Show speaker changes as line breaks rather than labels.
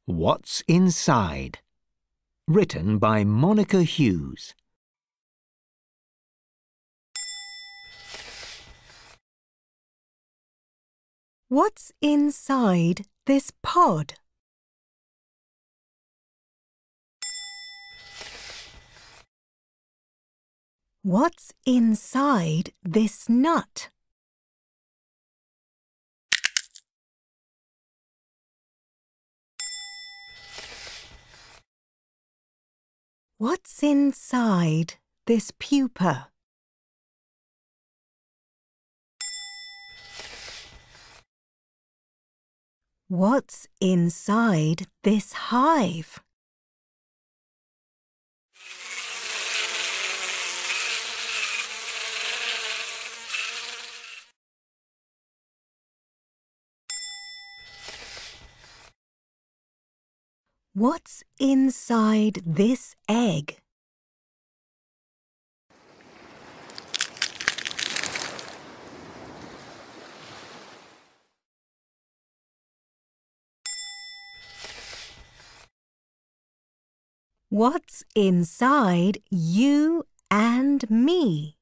What's Inside? Written by Monica Hughes.
What's inside this pod? What's inside this nut? What's inside this pupa? What's inside this hive? What's inside this egg? What's inside you and me?